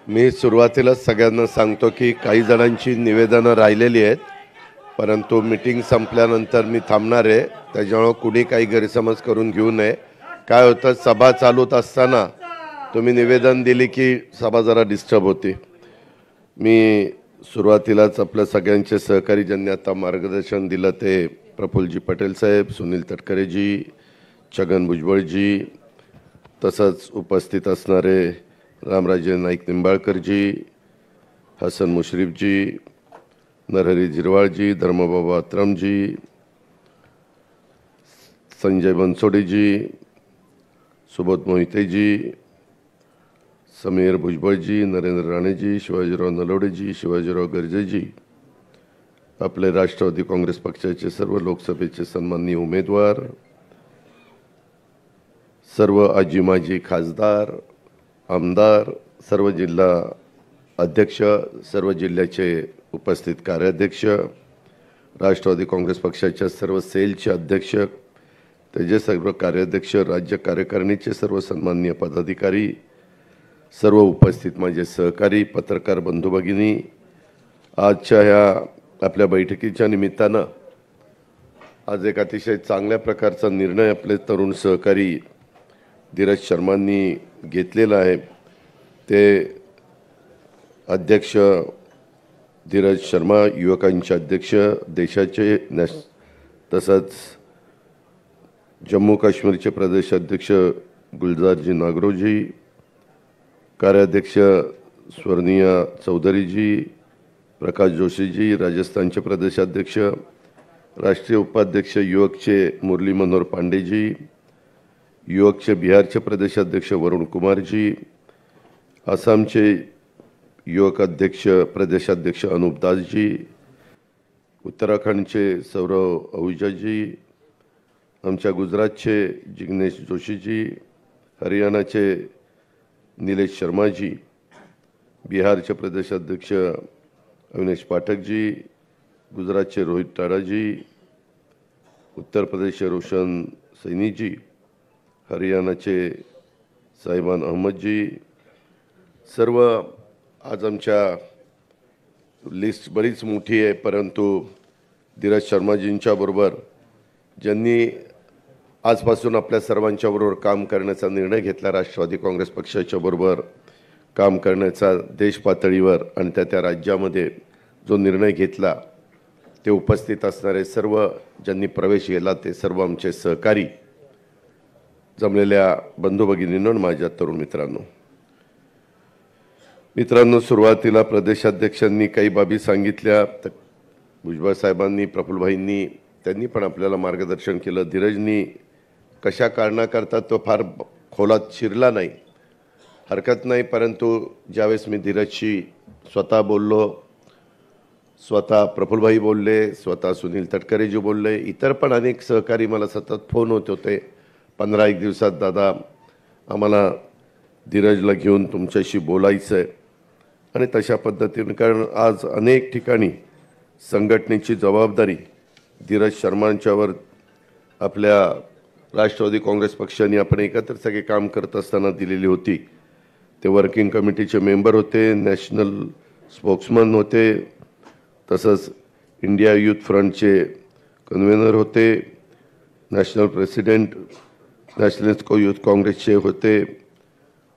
मी सुरुवातीला सगळ्यांना सांगतो की काही जणांची निवेदनं राहिलेली आहेत, परंतु मीटिंग संपल्यानंतर मी थांबणार आहे. त्याच्यामुळे कुणी काही गैरसमज करून घेऊ नये. काय होतं, सभा चालूत असताना तुम्ही निवेदन दिली की सभा जरा डिस्टर्ब होते. मी सुरुवातीलाच आपल्या सगळ्यांचे सहकारी ज्यांनी आता मार्गदर्शन दिलं ते प्रफुल्लजी पटेल साहेब, सुनील तटकरेजी, छगन भुजबळजी, तसंच उपस्थित असणारे रामराजे नाईक निंबाळकरजी, हसन मुश्रीफजी, नरहरी झिरवाळजी, धर्मबाबा अत्रमजी, संजय बनसोडेजी, सुबोध मोहितेजी, समीर भुजबळजी, नरेंद्र राणेजी, शिवाजीराव नलवडेजी, शिवाजीराव गर्जेजी, आपले राष्ट्रवादी काँग्रेस पक्षाचे सर्व लोकसभेचे सन्माननीय उमेदवार, सर्व आजी माजी खासदार, आमदार, सर्व जिल्हा अध्यक्ष, सर्व जिल्ह्याचे उपस्थित कार्याध्यक्ष, राष्ट्रवादी काँग्रेस पक्षाच्या सर्व सेलचे अध्यक्ष, त्याचे सर्व कार्याध्यक्ष, राज्य कार्यकारिणीचे सर्व सन्माननीय पदाधिकारी, सर्व उपस्थित माझे सहकारी, पत्रकार बंधू भगिनी, आजच्या ह्या आपल्या बैठकीच्या निमित्तानं आज एक अतिशय चांगल्या प्रकारचा निर्णय आपले तरुण सहकारी धीरज शर्मांनी घेतलेला आहे. ते अध्यक्ष धीरज शर्मा, युवकांचे अध्यक्ष, देशाचे तसंच जम्मू काश्मीरचे प्रदेश अध्यक्ष गुलजारजी नागरोजी, कार्याध्यक्ष स्वर्णिया चौधरीजी, प्रकाश जोशीजी, राजस्थानचे प्रदेशाध्यक्ष, राष्ट्रीय उपाध्यक्ष युवकचे मुरली मनोहर पांडेजी, युवकचे बिहारचे प्रदेशाध्यक्ष वरुण कुमारजी, आसामचे युवक अध्यक्ष प्रदेशाध्यक्ष अनूप दासजी, उत्तराखंडचे सौरव आहूजाजी, आमच्या गुजरातचे जिग्नेश जोशीजी, हरियाणाचे निलेश शर्माजी, बिहारचे प्रदेशाध्यक्ष अविनेश पाठकजी, गुजरातचे रोहित टाडाजी, उत्तर प्रदेशचे रोशन सैनीजी, हरियाणाचे साहिबान अहमदजी, सर्व आज आमच्या लिस्ट बरीच मोठी आहे, परंतु धीरज शर्माजींच्या बरोबर ज्यांनी आजपासून आपल्या सर्वांच्या बरोबर काम करण्याचा निर्णय घेतला, राष्ट्रवादी काँग्रेस पक्षाच्या बरोबर काम करण्याचा देश पातळीवर आणि त्या राज्यामध्ये जो निर्णय घेतला, ते उपस्थित असणारे सर्व ज्यांनी प्रवेश केला ते सर्व आमचे सहकारी, जमलेल्या बंधू भगिनींनो, माझ्या तरुण मित्रांनो, सुरुवातीला प्रदेशाध्यक्षांनी काही बाबी सांगितल्या. भुजबळ साहेबांनी, प्रफुल्लभाईंनी त्यांनी पण आपल्याला मार्गदर्शन केलं. धीरजनी कशा कारणाकरता तो फार खोलात शिरला नाही, हरकत नाही, परंतु ज्यावेळेस मी धीरजशी स्वतः बोललो, स्वतः प्रफुल्लभाई बोलले, स्वतः सुनील तटकरेजी बोलले, इतर पण अनेक सहकारी मला सतत फोन होत होते, 15 दिवसात दादा आम्हाला धीरजला घेऊन तुमच्याशी बोलायचं आहे. आणि तशा पद्धतीने, कारण आज अनेक ठिकाणी संघटनेची जबाबदारी धीरज शर्मांच्यावर आपल्या राष्ट्रवादी काँग्रेस पक्षाने आपण एकत्र सगळे काम करत असताना दिलेली होती. ते वर्किंग कमिटीचे मेंबर होते, नॅशनल स्पोक्समन होते, तसंच इंडिया यूथ फ्रंटचे कन्व्हेनर होते, नॅशनल प्रेसिडेंट नॅशनलिस्ट यूथ काँग्रेसचे होते,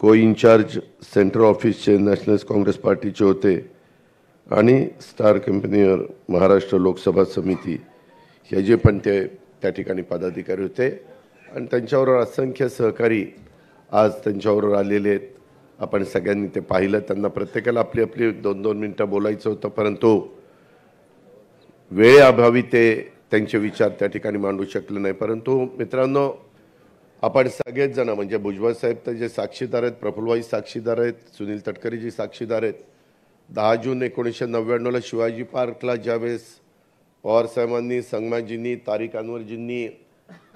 को इन्चार्ज सेंट्रल ऑफिसचे नॅशनलिस्ट काँग्रेस पार्टीचे होते, आणि स्टार कंपनीवर महाराष्ट्र लोकसभा समिती हे जे पण ते त्या ठिकाणी पदाधिकारी होते. आणि त्यांच्याबरोबर असंख्य सहकारी आज त्यांच्याबरोबर आलेले आहेत. आपण सगळ्यांनी ते पाहिलं. त्यांना प्रत्येकाला आपली आपली 2-2 मिनटं बोलायचं होतं, परंतु वेळेअभावी ते त्यांचे विचार त्या ठिकाणी मांडू शकले नाही. परंतु मित्रांनो, आपण सगळेच जण म्हणजे भुजबळ साहेब तर जे साक्षीदार आहेत, प्रफुल्लभाई साक्षीदार आहेत, सुनील तटकरेजी साक्षीदार आहेत. 10 जून 1999ला शिवाजी पार्कला ज्यावेळेस पवार साहेबांनी, संगमाजींनी, तारिक अनवरजींनी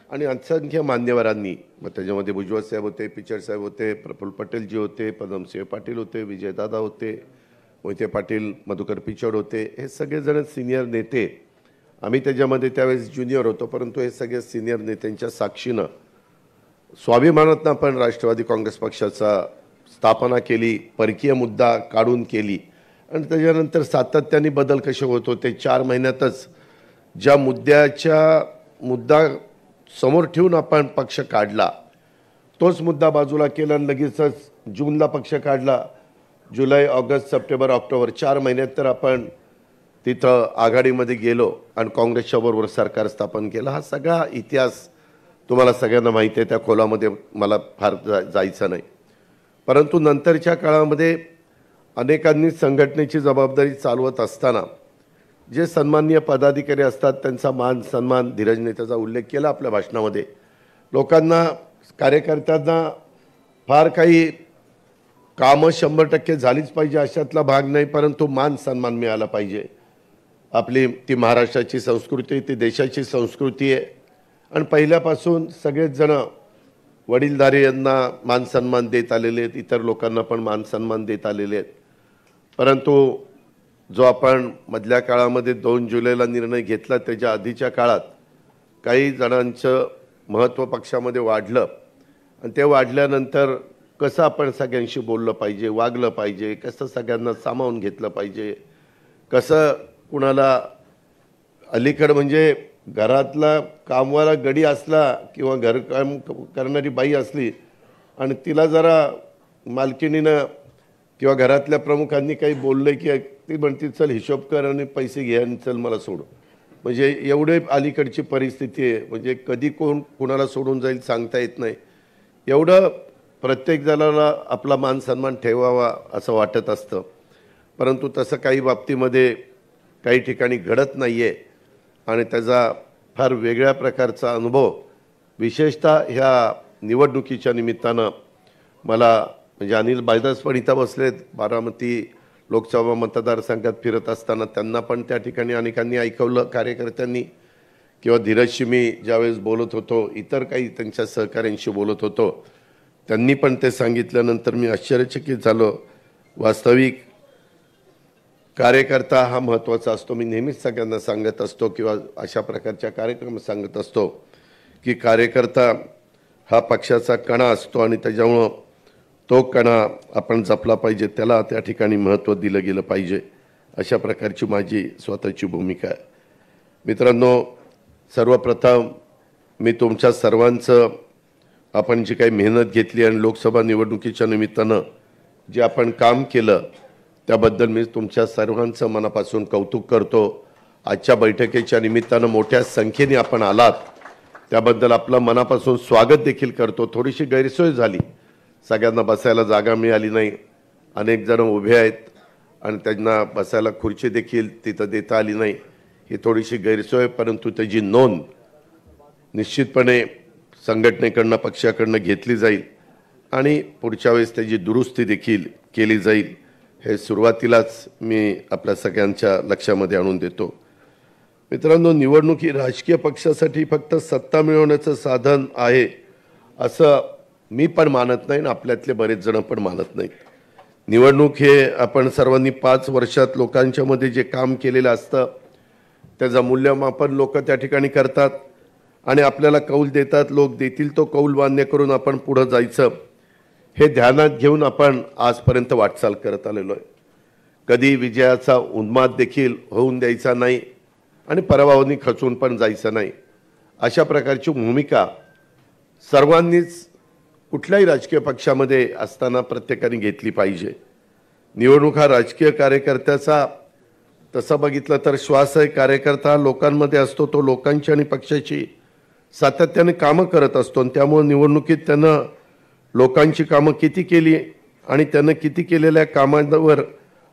आणि असंख्य मान्यवरांनी, मग त्याच्यामध्ये भुजबळ साहेब होते, पिचड साहेब होते, प्रफुल्ल पटेलजी होते, पदमसिंह पाटील होते, विजयदादा होते, मोहिते पाटील, मधुकर पिचड होते, हे सगळेजण सिनियर नेते. आम्ही त्याच्यामध्ये त्यावेळेस ज्युनियर होतो, परंतु हे सगळे सिनियर नेत्यांच्या साक्षीनं स्वाभिमानातनं आपण राष्ट्रवादी काँग्रेस पक्षाचा स्थापना केली, परकीय मुद्दा काढून केली आणि त्याच्यानंतर सातत्याने बदल कसे होत होते. 4 महिन्यातच ज्या मुद्दा समोर ठेवून आपण पक्ष काढला तोच मुद्दा बाजूला केला आणि लगेचच जूनला पक्ष काढला. जुलै, ऑगस्ट, सप्टेंबर, ऑक्टोबर 4 महिन्यात तर आपण तिथं आघाडीमध्ये गेलो आणि काँग्रेसच्या बरोबर सरकार स्थापन केलं. हा सगळा इतिहास तुम्हाला सगळ्यांना माहिती आहे, त्या खोलामध्ये मला फार जायचं नाही. परंतु नंतरच्या काळामध्ये अनेकांनी संघटनेची जबाबदारी चालवत असताना जे सन्माननीय पदाधिकारी असतात त्यांचा मान सन्मान, धीरजने त्याचा उल्लेख केला आपल्या भाषणामध्ये. लोकांना, कार्यकर्त्यांना फार काही कामं 100% झालीच पाहिजे अशातला भाग नाही, परंतु मान सन्मान मिळाला पाहिजे. आपली ती महाराष्ट्राची संस्कृती, ती देशाची संस्कृती आहे आणि पहिल्यापासून सगळेच जण वडीलधारी यांना मान सन्मान देत आलेले आहेत, इतर लोकांना पण मान सन्मान देत आलेले आहेत. परंतु जो आपण मधल्या काळामध्ये 2 जुलैला निर्णय घेतला त्याच्या आधीच्या काळात काही जणांचं महत्त्व पक्षामध्ये वाढलं आणि ते वाढल्यानंतर कसं आपण सगळ्यांशी बोललं पाहिजे, वागलं पाहिजे, कसं सगळ्यांना सामावून घेतलं पाहिजे, कसं कुणाला अलीकडं म्हणजे घरातला कामवाला गडी असला किंवा घरकाम करणारी बाई असली आणि तिला जरा मालकिनीनं किंवा घरातल्या प्रमुखांनी काही बोललं की ती म्हणते चल हिशोब कर आणि पैसे घे आणि चल मला सोड. म्हणजे एवढे अलीकडची परिस्थिती आहे. म्हणजे कधी कोण कुणाला सोडून जाईल सांगता येत नाही. एवढं प्रत्येक जणाला आपला मान सन्मान ठेवावा असं वाटत असतं, परंतु तसं काही बाबतीमध्ये काही ठिकाणी घडत नाही आहे आणि त्याचा फार वेगळ्या प्रकारचा अनुभव विशेषतः ह्या निवडणुकीच्या निमित्तानं मला, म्हणजे अनिल बायदास पण इथं बसलेत, बारामती लोकसभा मतदारसंघात फिरत असताना त्यांना पण त्या ठिकाणी अनेकांनी ऐकवलं, कार्यकर्त्यांनी, किंवा धीरजशी मी ज्यावेळेस बोलत होतो, इतर काही त्यांच्या सहकाऱ्यांशी बोलत होतो, त्यांनी पण ते सांगितल्यानंतर मी आश्चर्यचकित झालो. वास्तविक कार्यकर्ता हा महत्त्वाचा असतो. मी नेहमीच सगळ्यांना सांगत असतो किंवा अशा प्रकारच्या कार्यक्रम सांगत असतो की कार्यकर्ता हा पक्षाचा कणा असतो आणि त्याच्यामुळं तो कणा आपण जपला पाहिजे, त्याला त्या ठिकाणी महत्त्व दिलं गेलं पाहिजे, अशा प्रकारची माझी स्वतःची भूमिका आहे. मित्रांनो, सर्वप्रथम मी तुमच्या सर्वांचं, आपण जी काही मेहनत घेतली आणि लोकसभा निवडणुकीच्या निमित्तानं जे आपण काम केलं त्याबद्दल मी तुमच्या सर्वांचं मनापासून कौतुक करतो. आजच्या बैठकीच्या निमित्तानं मोठ्या संख्येने आपण आलात त्याबद्दल आपलं मनापासून स्वागत देखील करतो. थोडीशी गैरसोय झाली, सगळ्यांना बसायला जागा मिळाली नाही, अनेक जण उभे आहेत आणि त्यांना बसायला खुर्ची देखील तिथं देता आली नाही, ही थोडीशी गैरसोय. परंतु त्याची नोंद निश्चितपणे संघटनेकडनं, पक्षाकडनं घेतली जाईल आणि पुढच्या वेळेस त्याची दुरुस्ती देखील केली जाईल, हे सुरुवातीलाच मी आपल्या सगळ्यांच्या लक्षामध्ये आणून देतो. मित्रांनो, निवडणूक ही राजकीय पक्षासाठी फक्त सत्ता मिळवण्याचं साधन आहे असं मी पण मानत नाही आणि आपल्यातले बरेच जण पण मानत नाहीत. निवडणूक हे आपण सर्वांनी 5 वर्षात लोकांच्या मध्ये जे काम केलेलं असतं त्याचं मूल्यमापन लोक त्या ठिकाणी करतात आणि आपल्याला कौल देतात. लोक देतील तो कौल मान्य करून आपण पुढे जायचं, हे ध्यानात घेऊन आपण आजपर्यंत वाटचाल करत आलेलो आहे. कधी विजयाचा उन्माद देखील होऊन द्यायचा नाही आणि पराभवानी खचून पण जायचं नाही, अशा प्रकारची भूमिका सर्वांनीच कुठल्याही राजकीय पक्षामध्ये असताना प्रत्येकाने घेतली पाहिजे. निवडणूक हा राजकीय कार्यकर्त्याचा तसं बघितलं तर श्वास आहे. कार्यकर्ता लोकांमध्ये असतो, तो लोकांची आणि पक्षाची सातत्याने कामं करत असतो आणि त्यामुळे निवडणुकीत त्यानं लोकांची कामं किती केली आणि त्यानं किती केलेल्या कामांवर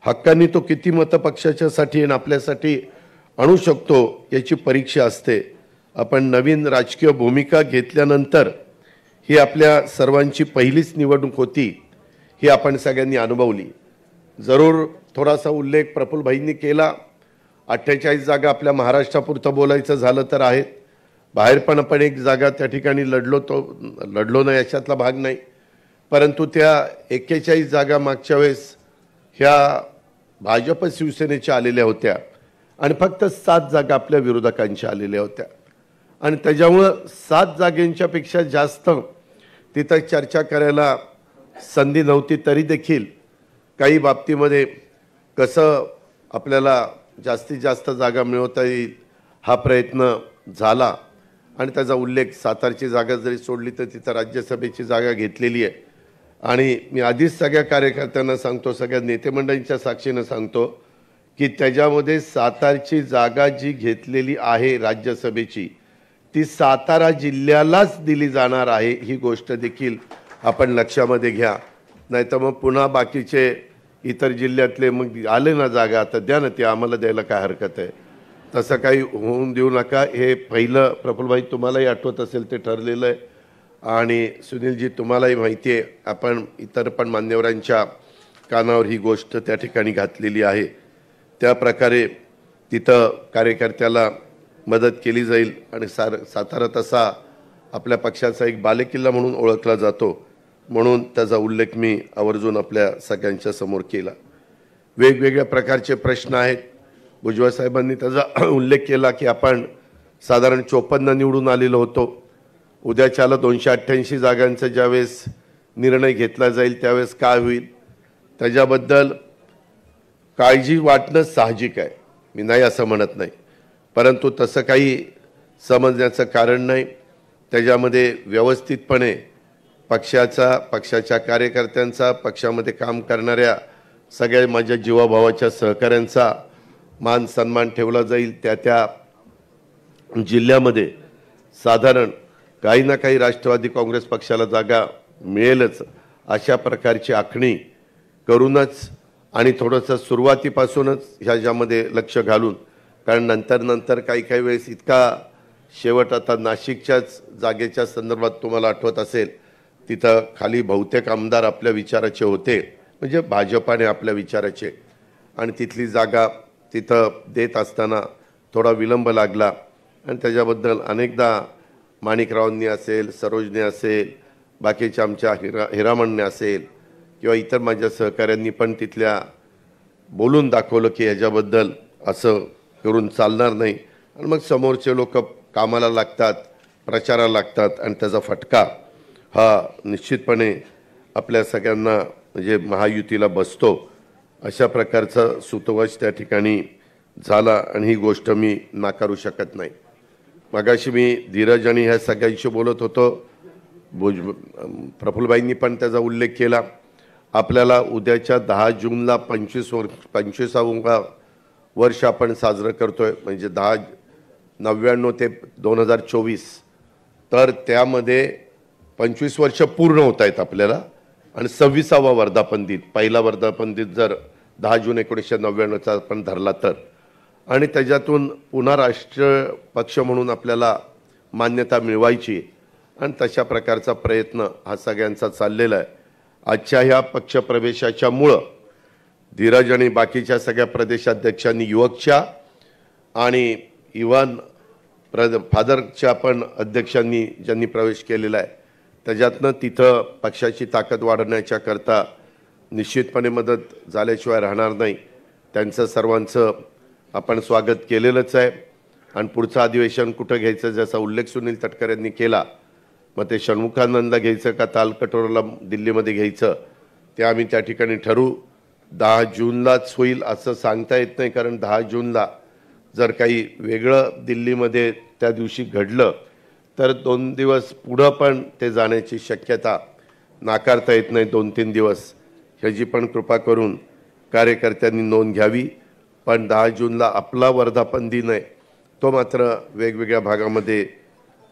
हक्कांनी तो किती मतं पक्षाच्यासाठी आणि आपल्यासाठी आणू शकतो याची परीक्षा असते. आपण नवीन राजकीय भूमिका घेतल्यानंतर ही आपल्या सर्वांची पहिलीच निवडणूक होती, ही आपण सगळ्यांनी अनुभवली. जरूर थोडासा उल्लेख प्रफुल्लभाईंनी केला. 48 जागा आपल्या महाराष्ट्रापुरतं बोलायचं झालं तर आहेत, बाहेर पण आपण एक जागा त्या ठिकाणी लढलो नाही अशातला भाग नाही, परंतु त्या 41 जागा मागच्या वेळेस ह्या भाजप शिवसेनेच्या आलेल्या होत्या आणि फक्त 7 जागा आपल्या विरोधकांच्या आलेल्या होत्या आणि त्याच्यामुळं 7 जागांच्या पेक्षा जास्त तिथं चर्चा करायला संधी नव्हती तरी देखील काही बाबतीमध्ये कसं आपल्याला जास्तीत जास्त जागा मिळवता येईल हा प्रयत्न झाला आणि त्याचा उल्लेख सातारची जागा जरी सोडली तर तिथं राज्यसभेची जागा घेतलेली आहे आणि मी आधीच सगळ्या कार्यकर्त्यांना सांगतो, सगळ्या नेतेमंडळींच्या साक्षीनं सांगतो की त्याच्यामध्ये सातारची जागा जी घेतलेली आहे राज्यसभेची ती सातारा जिल्ह्यालाच दिली जाणार आहे ही गोष्ट देखील आपण लक्षामध्ये घ्या. नाहीतर मग पुन्हा बाकीचे इतर जिल्ह्यातले मग आले ना जागा तर द्या ना, ते आम्हाला द्यायला काय हरकत आहे. तसं काही होऊन देऊ नका. हे पहिलं प्रफुल्लभाई तुम्हालाही आठवत असेल ते ठरलेलं आहे आणि सुनीलजी तुम्हालाही माहिती आहे, आपण इतर पण मान्यवरांच्या कानावर ही गोष्ट त्या ठिकाणी घातलेली आहे. त्या प्रकारे तिथं कार्यकर्त्याला मदत केली जाईल आणि सातारा तसा आपल्या पक्षाचा एक बालेकिल्ला म्हणून ओळखला जातो म्हणून त्याचा उल्लेख मी आवर्जून आपल्या सगळ्यांच्या समोर केला. वेगवेगळ्या प्रकारचे प्रश्न आहेत. भुजबळ साहेबांनी त्याचा उल्लेख केला की आपण साधारण 54 निवडून आलेलो होतो. उद्याच्याला 288 जागांचा ज्यावेळेस निर्णय घेतला जाईल त्यावेळेस काय होईल त्याच्याबद्दल काळजी वाटणं साहजिक आहे, मी नाही असं म्हणत नाही, परंतु तसं काही समजण्याचं कारण नाही. त्याच्यामध्ये व्यवस्थितपणे पक्षाच्या कार्यकर्त्यांचा, पक्षामध्ये काम करणाऱ्या सगळ्या माझ्या जीवाभावाच्या सहकाऱ्यांचा मान सन्मान ठेवला जाईल. त्या जिल्ह्यामध्ये साधारण काही ना काही राष्ट्रवादी काँग्रेस पक्षाला जागा मिळेलच अशा प्रकारची आखणी करूनच आणि थोडंसं सुरुवातीपासूनच ह्याच्यामध्ये लक्ष घालून, कारण नंतर काही वेळेस इतका शेवट आता नाशिकच्याच जागेच्या संदर्भात तुम्हाला आठवत असेल तिथं खाली बहुतेक आमदार आपल्या विचाराचे होते, म्हणजे भाजपाने आपल्या विचाराचे, आणि तिथली जागा तिथं देत असताना थोडा विलंब लागला आणि त्याच्याबद्दल अनेकदा माणिकरावांनी असेल, सरोजने असेल, बाकीच्या आमच्या हिरामणने असेल किंवा इतर माझ्या सहकाऱ्यांनी पण तिथल्या बोलून दाखवलं की ह्याच्याबद्दल असं करून चालणार नाही आणि मग समोरचे लोक कामाला लागतात, प्रचाराला लागतात आणि त्याचा फटका हा निश्चितपणे आपल्या सगळ्यांना म्हणजे महायुतीला बसतो. अशा प्रकारचा सुतोवाच त्या ठिकाणी झाला आणि ही गोष्ट मी नाकारू शकत नाही. मगाशी मी धीरज आणि ह्या सगळ्यांशी बोलत होतो, प्रफुल्लभाईंनी पण त्याचा उल्लेख केला. आपल्याला उद्याच्या 10 जूनला 25वा वर्ष आपण साजरं करतोय, म्हणजे 1099 ते 2024, तर त्यामध्ये 25 वर्ष पूर्ण होत आहेत आपल्याला आणि 26वा वर्धापन दिन, पहिला वर्धापन दिन जर 10 जून 1999चा आपण धरला तर, आणि त्याच्यातून पुन्हा राष्ट्रीय पक्ष म्हणून आपल्याला मान्यता मिळवायची आणि तशा प्रकारचा प्रयत्न हा सगळ्यांचा चाललेला आहे. आजच्या ह्या पक्षप्रवेशाच्यामुळं धीरज आणि बाकीच्या सगळ्या प्रदेशाध्यक्षांनी युवकच्या आणि इव्हन फादरच्या पण अध्यक्षांनी ज्यांनी प्रवेश केलेला आहे त्याच्यातनं तिथं पक्षाची ताकद वाढवण्याच्या करता निश्चितपणे मदत झाल्याशिवाय राहणार नाही. त्यांचं सर्वांचं आपण स्वागत केलेलंच आहे आणि पुढचं अधिवेशन कुठं घ्यायचं ज्याचा उल्लेख सुनील तटकरे यांनी केला, मग ते षण्मुखानंदला घ्यायचं का तालकटोराला दिल्लीमध्ये घ्यायचं ते आम्ही त्या ठिकाणी ठरवू. 10 जूनलाच होईल असं सांगता येत नाही, कारण 10 जूनला जर काही वेगळं दिल्लीमध्ये त्या दिवशी घडलं तर 2 दिवस पुढं पण ते जाण्याची शक्यता नाकारता येत नाही. 2-3 दिवस ह्याची पण कृपा करून कार्यकर्त्यांनी नोंद घ्यावी. पण 10 जूनला आपला वर्धापन दिन आहे, तो मात्र वेगवेगळ्या भागामध्ये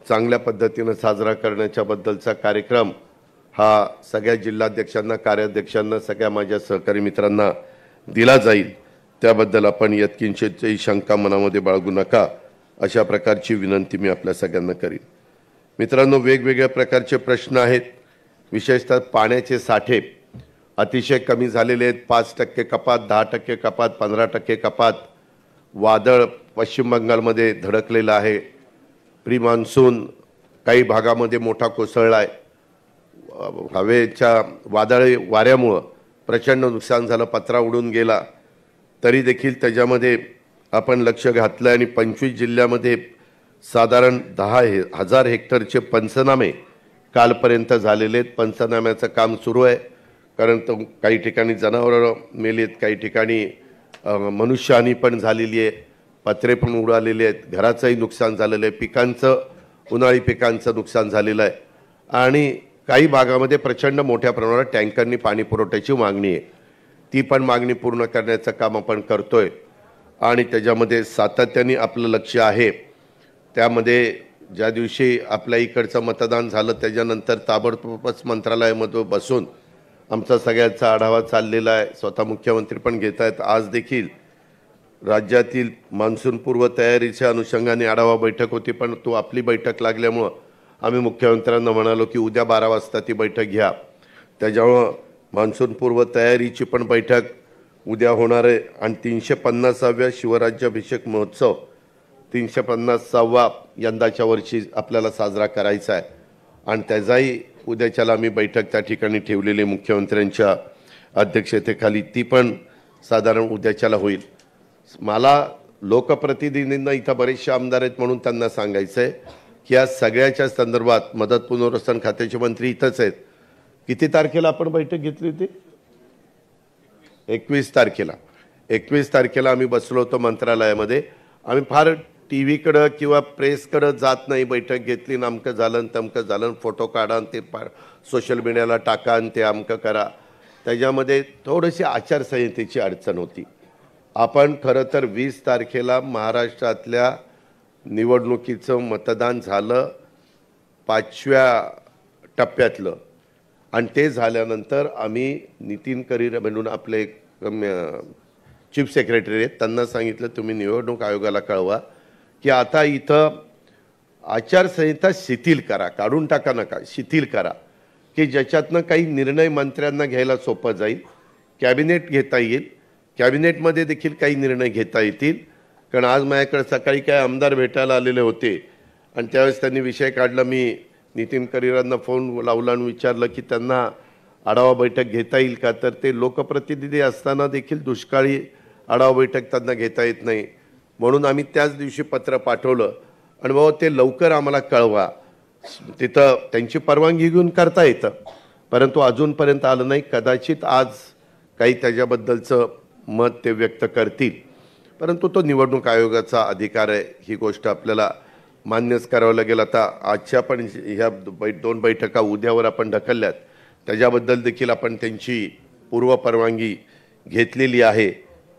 चांगल्या पद्धतीनं साजरा करण्याच्या बद्दलचा कार्यक्रम हा सगळ्या जिल्हाध्यक्षांना, कार्याध्यक्षांना, सगळ्या माझ्या सहकारी मित्रांना दिला जाईल. त्याबद्दल आपण यत्किंचितही शंका मनामध्ये बाळगू नका, अशा प्रकारची विनंती मी आपल्या सगळ्यांना करीन. मित्रांनो, वेगवेगळ्या प्रकारचे प्रश्न आहेत. विशेषतः पाण्याचे साठे अतिशय कमी झालेले आहेत. 5% कपात, 10% कपात, 15% कपात. वादळ पश्चिम बंगालमध्ये धडकलेलं आहे. प्री मान्सून काही भागामध्ये मोठा कोसळला आहे. हवेच्या वादळी वाऱ्यामुळं प्रचंड नुकसान झालं, पत्रा उडून गेला. तरी देखील त्याच्यामध्ये आपण लक्ष घातलं आणि 25 जिल्ह्यामध्ये साधारण 10,000 हेक्टरचे पंचनामे कालपर्यंत झालेले आहेत. पंचनाम्याचं काम सुरू आहे. कारण तो काही ठिकाणी जनावरं मेलीत, काही ठिकाणी मनुष्यहानी पण झालेली आहे, पत्रे पण उडालेले आहेत, घराचंही नुकसान झालेलं आहे, पिकांचं उन्हाळी पिकांचं नुकसान झालेलं आहे आणि काही भागामध्ये प्रचंड मोठ्या प्रमाणात टँकरनी पाणी पुरवठ्याची मागणी आहे. ती पण मागणी पूर्ण करण्याचं काम आपण करतोय आणि त्याच्यामध्ये सातत्याने आपलं लक्ष आहे. त्यामध्ये ज्या दिवशी आपल्या इकडचं मतदान झालं त्याच्यानंतर ताबडतोबच मंत्रालयामध्ये बसून आमचा सगळ्यांचा आढावा चाललेला आहे. स्वतः मुख्यमंत्री पण घेत आहेत. आज देखील राज्यातील मान्सूनपूर्व तयारीच्या अनुषंगाने आढावा बैठक होती, पण तो आपली बैठक लागल्यामुळं आम्ही मुख्यमंत्र्यांना म्हणालो की उद्या 12 वाजता ती बैठक घ्या. त्याच्यामुळं मान्सूनपूर्व तयारीची पण बैठक उद्या होणार आहे आणि 350व्या शिवराज्याभिषेक महोत्सव 350वा यंदाच्या वर्षी आपल्याला साजरा करायचा आहे आणि त्याचाही उद्याच्याला आम्ही बैठक त्या ठिकाणी ठेवलेली मुख्यमंत्र्यांच्या अध्यक्षतेखाली. ती पण साधारण उद्याच्याला होईल. मला लोकप्रतिनिधींना इथं बरेचसे आमदार आहेत म्हणून त्यांना सांगायचं आहे की या सगळ्याच्या संदर्भात मदत पुनर्वसन खात्याचे मंत्री इथंच आहेत. किती तारखेला आपण बैठक घेतली होती? 21 तारखेला. 21 तारखेला आम्ही बसलो होतो मंत्रालयामध्ये. आम्ही फार TV-कडं किंवा प्रेसकडं जात नाही. बैठक घेतली, नामकं झालं तमकं झालं, फोटो काढा आणि ते सोशल मीडियाला टाका आणि ते अमकं करा. त्याच्यामध्ये थोडीशी आचारसंहितेची अडचण होती. आपण खरं तर 20 तारखेला महाराष्ट्रातल्या निवडणुकीचं मतदान झालं 5व्या टप्प्यातलं आणि ते झाल्यानंतर आम्ही नितीन करीर म्हणून आपले चीफ सेक्रेटरी आहेत, त्यांना सांगितलं तुम्ही निवडणूक आयोगाला कळवा की आता इथं आचारसंहिता शिथिल करा, काढून टाका नका, शिथिल करा की ज्याच्यातनं काही निर्णय मंत्र्यांना घ्यायला सोपं जाईल, कॅबिनेट घेता येईल, कॅबिनेटमध्ये देखील काही निर्णय घेता येतील. कारण आज माझ्याकडे सकाळी काय आमदार भेटायला आलेले होते आणि त्यावेळेस त्यांनी विषय काढला. मी नितीन करीरांना फोन लावला आणि विचारलं की त्यांना आढावा बैठक घेता येईल का, तर ते लोकप्रतिनिधी असताना देखील दुष्काळी आढावा बैठक त्यांना घेता येत नाही. म्हणून आम्ही त्याच दिवशी पत्र पाठवलं आणि बाबा ते लवकर आम्हाला कळवा. तिथं त्यांची परवानगी घेऊन करता येतं, परंतु अजूनपर्यंत आलं नाही. कदाचित आज काही त्याच्याबद्दलचं मत ते व्यक्त करतील, परंतु तो निवडणूक आयोगाचा अधिकार आहे. ही गोष्ट आपल्याला मान्यच करावं लागेल. आता आजच्या पण ह्या 2 बैठका उद्यावर आपण ढकलल्यात, त्याच्याबद्दल देखील आपण त्यांची पूर्वपरवानगी घेतलेली आहे.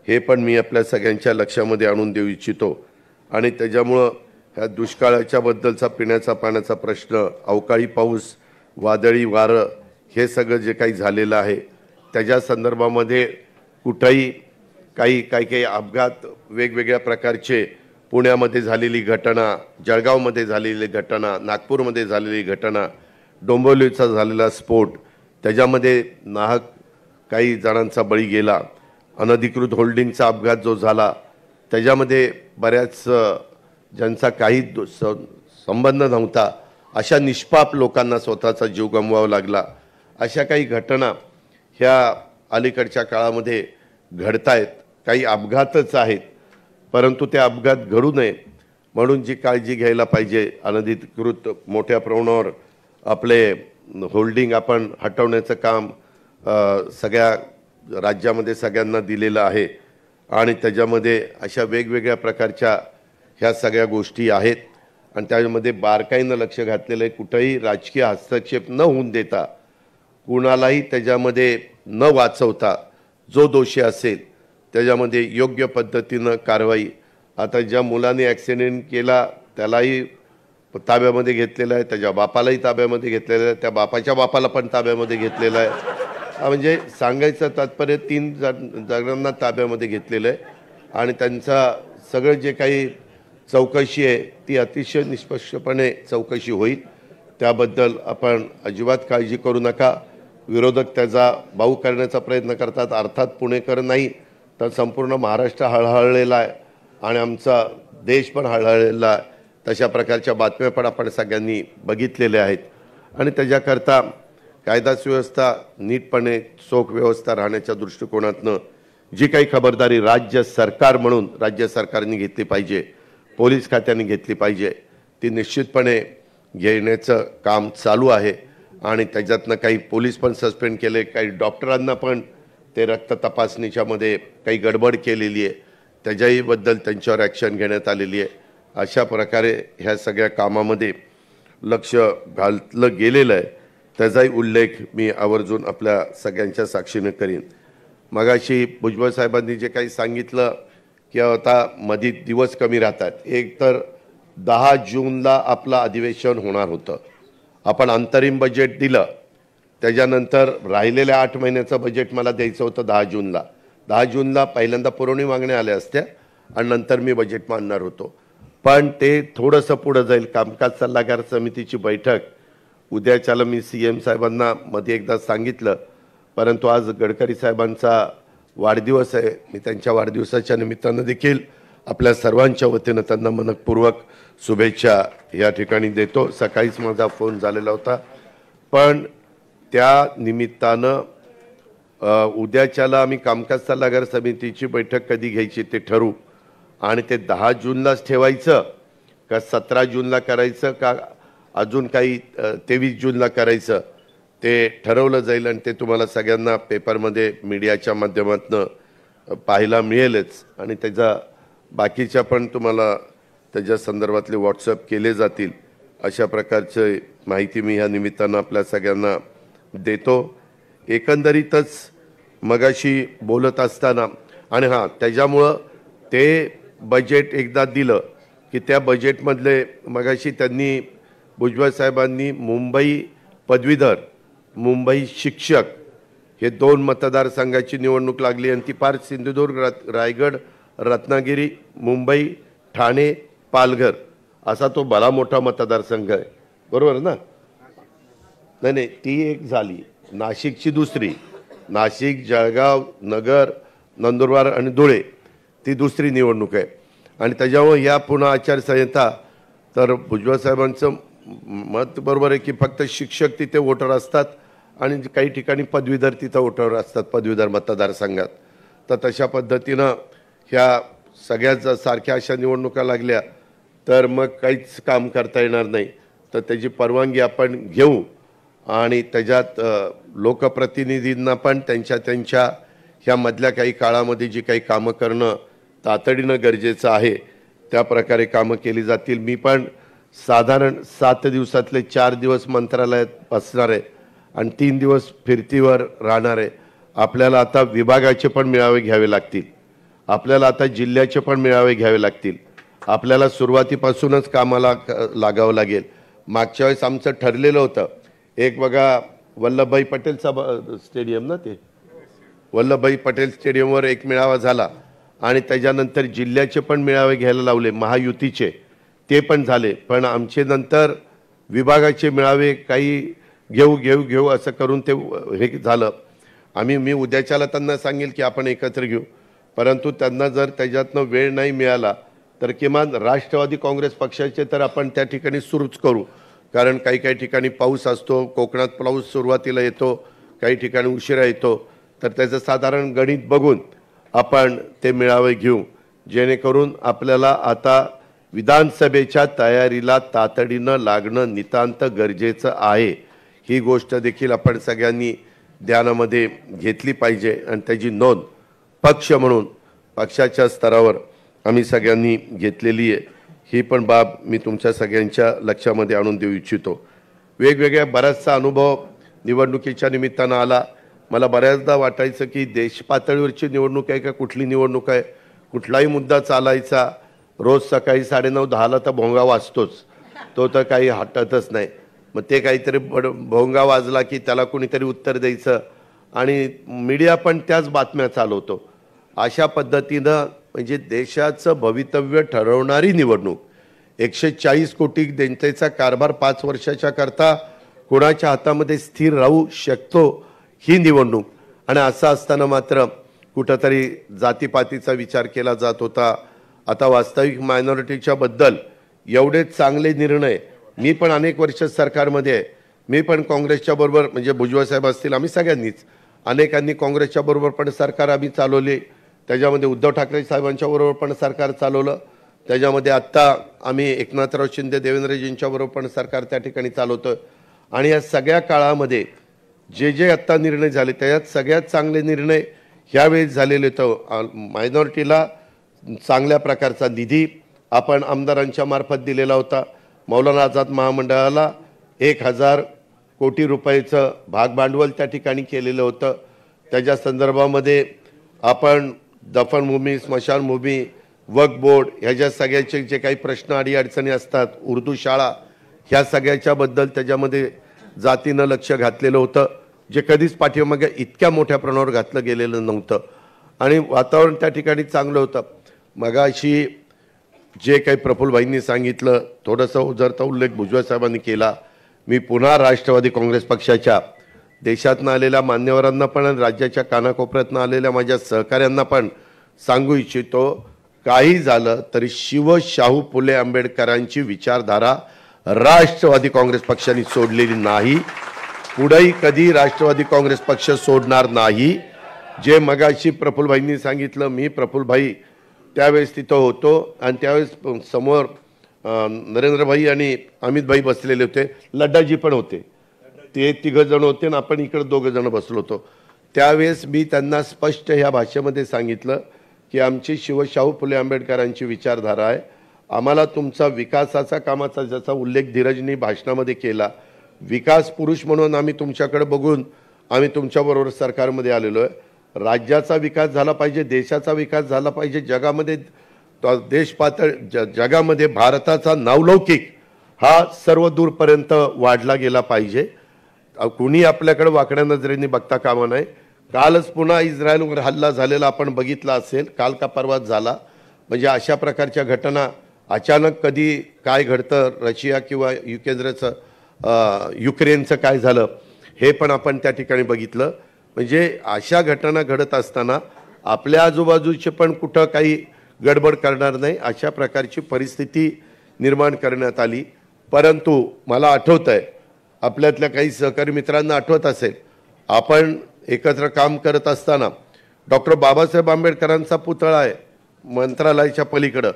हे पण मी आपल्या सगळ्यांच्या लक्षामध्ये आणून देऊ इच्छितो. आणि त्याच्यामुळं ह्या दुष्काळाच्या बद्दलचा पिण्याचा पाण्याचा प्रश्न, अवकाळी पाऊस, वादळी वारं, हे सगळं जे काही झालेलं आहे त्याच्या संदर्भामध्ये कुठंही काही अपघात, वेगवेगळ्या प्रकारचे, पुण्यामध्ये झालेली घटना, जळगावमध्ये झालेली घटना, नागपूरमध्ये झालेली घटना, डोंबिवलीचा झालेला स्फोट, त्याच्यामध्ये नाहक काही जणांचा बळी गेला. अनधिकृत होल्डिंगचा अपघात जो झाला त्याच्यामध्ये बऱ्याच ज्यांचा काही संबंध नव्हता अशा निष्पाप लोकांना स्वतःचा जीव गमवावा लागला. अशा काही घटना ह्या अलीकडच्या काळामध्ये घडतायत. काही अपघातच आहेत, परंतु ते अपघात घडू नये म्हणून जी काळजी घ्यायला पाहिजे, अनधिकृत मोठ्या प्रमाणावर आपले होल्डिंग आपण हटवण्याचं काम सगळ्या राज्यामध्ये सगळ्यांना दिलेलं आहे आणि त्याच्यामध्ये अशा वेगवेगळ्या प्रकारच्या ह्या सगळ्या गोष्टी आहेत आणि त्यामध्ये बारकाईनं लक्ष घातलेलं आहे. कुठंही राजकीय हस्तक्षेप न होऊन देता, कुणालाही त्याच्यामध्ये न वाचवता जो दोषी असेल त्याच्यामध्ये योग्य पद्धतीनं कारवाई. आता ज्या मुलाने ॲक्सिडेंट केला त्यालाही ताब्यामध्ये घेतलेलं आहे, त्याच्या बापालाही ताब्यामध्ये घेतलेलं आहे, त्या बापाच्या बापाला पण ताब्यामध्ये घेतलेलं आहे. म्हणजे सांगायचं तात्पर्य 3 जणांना ताब्यामध्ये घेतलेलं आहे आणि त्यांचा सगळं जे काही चौकशी आहे ती अतिशय निष्पक्षपणे चौकशी होईल. त्याबद्दल आपण अजिबात काळजी करू नका. विरोधक त्याचा बाऊ करण्याचा प्रयत्न करतात. अर्थात पुणेकर नाही तर संपूर्ण महाराष्ट्र हळहळलेला आहे आणि आमचा देश पण हळहळलेला आहे. तशा प्रकारच्या बातम्या पण आपण सगळ्यांनी बघितलेल्या आहेत आणि त्याच्याकरता कायदा सुव्यवस्था नीटपणे चोख व्यवस्था राहण्याच्या दृष्टिकोनातनं जी काही खबरदारी राज्य सरकार म्हणून राज्य सरकारने घेतली पाहिजे, पोलीस खात्याने घेतली पाहिजे, ती निश्चितपणे घेण्याचं काम चालू आहे आणि त्याच्यातनं काही पोलीस पण सस्पेंड केले, काही डॉक्टरांना पण ते रक्त तपासणीच्या मध्ये काही गडबड केलेली आहे, त्याच्याहीबद्दल त्यांच्यावर ॲक्शन घेण्यात आलेली आहे. अशा प्रकारे ह्या सगळ्या कामामध्ये लक्ष घातलं गेलेलं आहे, त्याचाही उल्लेख मी आवर्जून आपल्या सगळ्यांच्या साक्षीने करीन. मगाशी भुजबळ साहेबांनी जे काही सांगितलं की आता मध्ये दिवस कमी राहतात, एक तर 10 जूनला आपलं अधिवेशन होणार होतं, आपण अंतरिम बजेट दिलं, त्याच्यानंतर राहिलेल्या 8 महिन्याचं बजेट मला द्यायचं होतं 10 जूनला पहिल्यांदा पुरवणी मागण्या आल्या असत्या आणि नंतर मी बजेट मांडणार होतो, पण ते थोडंसं पुढं जाईल. कामकाज सल्लागार समितीची बैठक उद्याच्याला मी CM साहेबांना मध्ये एकदा सांगितलं, परंतु आज गडकरी साहेबांचा वाढदिवस आहे, मी त्यांच्या वाढदिवसाच्या निमित्तानं देखील आपल्या सर्वांच्या वतीनं त्यांना मनपूर्वक शुभेच्छा या ठिकाणी देतो. सकाळीच माझा फोन झालेला होता, पण त्या निमित्तानं उद्याच्याला आम्ही कामकाज सल्लागार समितीची बैठक कधी घ्यायची ते ठरवू आणि ते 10 जूनलाच ठेवायचं का 17 जूनला करायचं का अजून काही 23 जूनला करायचं ते ठरवलं जाईल आणि ते तुम्हाला सगळ्यांना पेपरमध्ये मीडियाच्या माध्यमातून पाहायला मिळेलच आणि त्याचा बाकीच्या पण तुम्हाला त्याच्या संदर्भातले व्हॉट्सअप केले जातील. अशा प्रकारची माहिती मी ह्या निमित्तानं आपल्या सगळ्यांना देतो. एकंदरीतच मगाशी बोलत असताना आणि हां, त्याच्यामुळं ते बजेट एकदा दिलं की त्या बजेटमधले मगाशी त्यांनी भुजबळ साहेबांनी मुंबई पदवीधर, मुंबई शिक्षक हे 2 मतदारसंघाची निवडणूक लागली आणि ती फार सिंधुदुर्ग, रायगड, रत्नागिरी, मुंबई, ठाणे, पालघर असा तो भला मोठा मतदारसंघ आहे, बरोबर ना? नाही, ती एक झाली. नाशिकची दुसरी, नाशिक, जळगाव, नगर, नंदुरबार आणि धुळे ती दुसरी निवडणूक आहे आणि त्याच्यामुळे या पुन्हा आचारसंहिता. तर भुजबळ साहेबांचं मत बरोबर आहे की फक्त शिक्षक तिथे वोटर असतात आणि काही ठिकाणी पदवीधर तिथं वोटर असतात, पदवीधर मतदारसंघात. तर तशा पद्धतीनं ह्या सगळ्याच सारख्या अशा निवडणुका लागल्या तर मग काहीच काम करता येणार नाही. तर त्याची परवानगी आपण घेऊ आणि त्याच्यात लोकप्रतिनिधींना पण त्यांच्या ह्या मधल्या काही काळामध्ये जी काही कामं करणं तातडीनं गरजेचं आहे त्या प्रकारे कामं केली जातील. मी पण साधारण 7 दिवसातले 4 दिवस मंत्रालयात बसणार आहे आणि 3 दिवस फिरतीवर राहणार आहे. आपल्याला आता विभागाचे पण मेळावे घ्यावे लागतील, आपल्याला आता जिल्ह्याचे पण मेळावे घ्यावे लागतील, आपल्याला सुरुवातीपासूनच कामाला लागावं लागेल. मागच्या वेळेस आमचं ठरलेलं होतं, एक बघा वल्लभभाई पटेलचा स्टेडियम ना, ते वल्लभभाई पटेल स्टेडियमवर एक मेळावा झाला आणि त्याच्यानंतर जिल्ह्याचे पण मेळावे घ्यायला लावले, महायुतीचे ते पण झाले. पण आमचे नंतर विभागाचे मेळावे काही घेऊ असं करून ते हे झालं. मी उद्याच्याला त्यांना सांगेल की आपण एकत्र घेऊ, परंतु त्यांना जर त्याच्यातनं वेळ नाही मिळाला तर किमान राष्ट्रवादी काँग्रेस पक्षाचे तर आपण त्या ठिकाणी सुरूच करू, कारण काही ठिकाणी पाऊस असतो, कोकणात पाऊस सुरुवातीला येतो, काही ठिकाणी उशिरा येतो. तर त्याचं साधारण गणित बघून आपण ते मेळावे घेऊ, जेणेकरून आपल्याला आता विधानसभेच्या तयारीला तातडीनं लागणं नितांत गरजेचं आहे. ही गोष्ट देखील आपण सगळ्यांनी ध्यानामध्ये घेतली पाहिजे आणि त्याची नोंद पक्ष म्हणून पक्षाच्या स्तरावर आम्ही सगळ्यांनी घेतलेली आहे. ही पण बाब मी तुमच्या सगळ्यांच्या लक्षामध्ये आणून देऊ इच्छितो. वेगवेगळ्या बराचसा अनुभव निवडणुकीच्या निमित्तानं आला. मला बऱ्याचदा वाटायचं की देश पातळीवरची निवडणूक आहे का कुठली निवडणूक आहे, कुठलाही मुद्दा चालायचा, रोज सकाळी 9:30-10ला तर भोंगा वाजतोच, तो तर काही हटतच नाही. मग ते काहीतरी भोंगा वाजला की त्याला कोणीतरी उत्तर द्यायचं आणि मीडिया पण त्याच बातम्या चालवतो. अशा पद्धतीनं म्हणजे देशाचं भवितव्य ठरवणारी निवडणूक, 140 कोटी जनतेचा कारभार 5 वर्षाच्या करता कोणाच्या हातामध्ये स्थिर राहू शकतो ही निवडणूक. आणि असं असताना मात्र कुठंतरी जातीपातीचा विचार केला जात होता. आता वास्तविक मायनॉरिटीच्या बद्दल एवढे चांगले निर्णय, मी पण अनेक वर्ष सरकारमध्ये आहे, मी पण काँग्रेसच्या बरोबर म्हणजे भुजबळ साहेब असतील, आम्ही सगळ्यांनीच अनेकांनी काँग्रेसच्या बरोबर पण सरकार आम्ही चालवले, त्याच्यामध्ये उद्धव ठाकरे साहेबांच्या बरोबर पण सरकार चालवलं, त्याच्यामध्ये आत्ता आम्ही एकनाथराव शिंदे देवेंद्रजींच्या बरोबर पण सरकार त्या ठिकाणी चालवतोय. आणि या सगळ्या काळामध्ये जे जे आत्ता निर्णय झाले त्याच्यात सगळ्यात चांगले निर्णय ह्यावेळेस झालेले. तर मायनॉरिटीला चांगल्या प्रकारचा निधी आपण आमदारांच्या मार्फत दिलेला होता. मौलाना आझाद महामंडळाला 1000 कोटी रुपयाचं भागभांडवल त्या ठिकाणी केलेलं होतं. त्याच्या संदर्भामध्ये आपण दफनभूमी, स्मशानभूमी, वक्फ बोर्ड ह्याच्या सगळ्याचे जे काही प्रश्न अडीअडचणी असतात, उर्दू शाळा, ह्या सगळ्याच्याबद्दल त्याच्यामध्ये जातीनं लक्ष घातलेलं होतं, जे कधीच पाठीमागे इतक्या मोठ्या प्रमाणावर घातलं गेलेलं नव्हतं. आणि वातावरण त्या ठिकाणी चांगलं होतं. मगाशी जे काही प्रफुल्लभाईंनी सांगितलं, थोडंसं उजरता उल्लेख भुजबळ साहेबांनी केला. मी पुन्हा राष्ट्रवादी काँग्रेस पक्षाच्या देशातनं आलेल्या मान्यवरांना पण आणि राज्याच्या कानाकोपऱ्यातनं आलेल्या माझ्या सहकाऱ्यांना पण सांगू इच्छितो, काही झालं तरी शाहू फुले आंबेडकरांची विचारधारा राष्ट्रवादी काँग्रेस पक्षाने सोडलेली नाही, पुढेही कधी राष्ट्रवादी काँग्रेस पक्ष सोडणार नाही. जे मगाशी प्रफुल्लभाईंनी सांगितलं, मी प्रफुल्लभाई त्यावेळेस तिथं होतो आणि त्यावेळेस समोर नरेंद्रभाई आणि अमितभाई बसलेले होते, लड्डाजी पण होते, ते 3 जण होते आणि आपण इकडे 2 जण बसलो होतो. त्यावेळेस मी त्यांना स्पष्ट ह्या भाषेमध्ये सांगितलं की आमची शाहू फुले आंबेडकरांची विचारधारा आहे. आम्हाला तुमचा विकासाचा कामाचा ज्याचा उल्लेख धीरजनी भाषणामध्ये केला, विकास पुरुष म्हणून आम्ही तुमच्याकडे बघून आम्ही तुमच्याबरोबर सरकारमध्ये आलेलो आहे. राज्याचा विकास झाला पाहिजे, देशाचा विकास झाला पाहिजे, जगामध्ये देश जगामध्ये भारताचा नावलौकिक हा सर्व दूरपर्यंत वाढला गेला पाहिजे. कुणी आपल्याकडे वाकड्या नजरेने बघता कामा नये. कालच पुन्हा इस्रायलवर हल्ला झालेला आपण बघितला असेल, काल का परवाच झाला. म्हणजे अशा प्रकारच्या घटना अचानक कधी काय घडतं, रशिया किंवा युक्रेनचं काय झालं हे पण आपण त्या ठिकाणी बघितलं. म्हणजे अशा घटना घडत असताना आपल्या आजूबाजूचे पण कुठं काही गडबड करणार नाही अशा प्रकारची परिस्थिती निर्माण करण्यात आली. परंतु मला आठवतं आहे, आपल्यातल्या काही सहकारी मित्रांना आठवत असेल, आपण एकत्र काम करत असताना डॉक्टर बाबासाहेब आंबेडकरांचा पुतळा आहे मंत्रालयाच्या पलीकडं,